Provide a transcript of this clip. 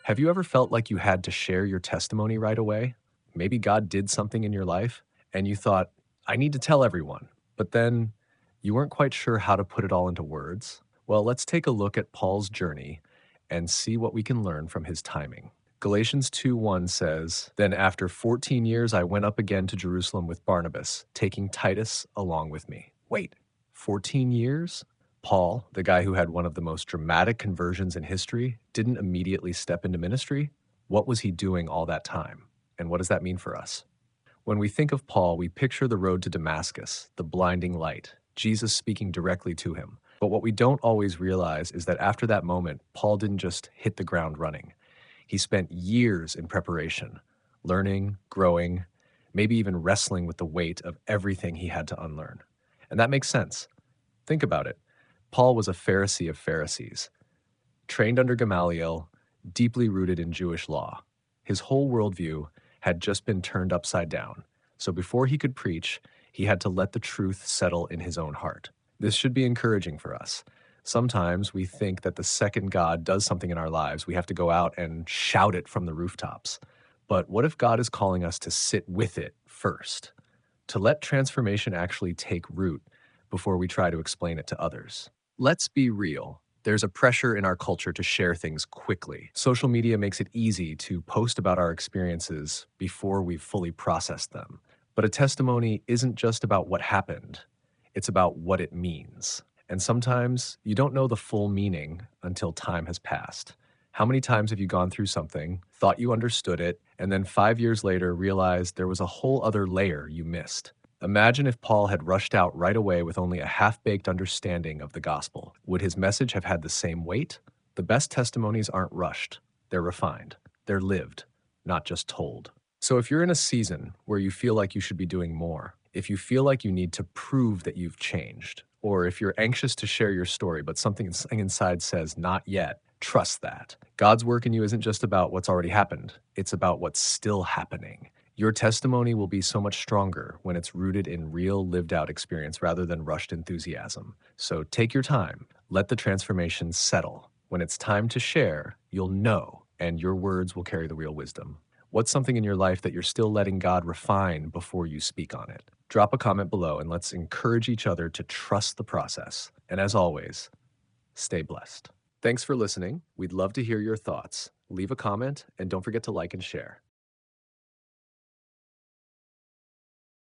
Have you ever felt like you had to share your testimony right away? Maybe God did something in your life and you thought, I need to tell everyone, but then you weren't quite sure how to put it all into words? Well, let's take a look at Paul's journey and see what we can learn from his timing. Galatians 2:1 says, Then after 14 years I went up again to Jerusalem with Barnabas, taking Titus along with me. Wait, 14 years? Paul, the guy who had one of the most dramatic conversions in history, didn't immediately step into ministry? What was he doing all that time? And what does that mean for us? When we think of Paul, we picture the road to Damascus, the blinding light, Jesus speaking directly to him. But what we don't always realize is that after that moment, Paul didn't just hit the ground running. He spent years in preparation, learning, growing, maybe even wrestling with the weight of everything he had to unlearn. And that makes sense. Think about it. Paul was a Pharisee of Pharisees, trained under Gamaliel, deeply rooted in Jewish law. His whole worldview had just been turned upside down. So before he could preach, he had to let the truth settle in his own heart. This should be encouraging for us. Sometimes we think that the second God does something in our lives, we have to go out and shout it from the rooftops. But what if God is calling us to sit with it first, to let transformation actually take root before we try to explain it to others? Let's be real. There's a pressure in our culture to share things quickly. Social media makes it easy to post about our experiences before we've fully processed them. But a testimony isn't just about what happened, it's about what it means. And sometimes you don't know the full meaning until time has passed. How many times have you gone through something, thought you understood it, and then 5 years later realized there was a whole other layer you missed? Imagine if Paul had rushed out right away with only a half-baked understanding of the gospel. Would his message have had the same weight? The best testimonies aren't rushed. They're refined. They're lived, not just told. So if you're in a season where you feel like you should be doing more, if you feel like you need to prove that you've changed, or if you're anxious to share your story but something inside says not yet, trust that. God's work in you isn't just about what's already happened. It's about what's still happening. Your testimony will be so much stronger when it's rooted in real lived out experience rather than rushed enthusiasm. So take your time, let the transformation settle. When it's time to share, you'll know, and your words will carry the real wisdom. What's something in your life that you're still letting God refine before you speak on it? Drop a comment below and let's encourage each other to trust the process. And as always, stay blessed. Thanks for listening. We'd love to hear your thoughts. Leave a comment and don't forget to like and share.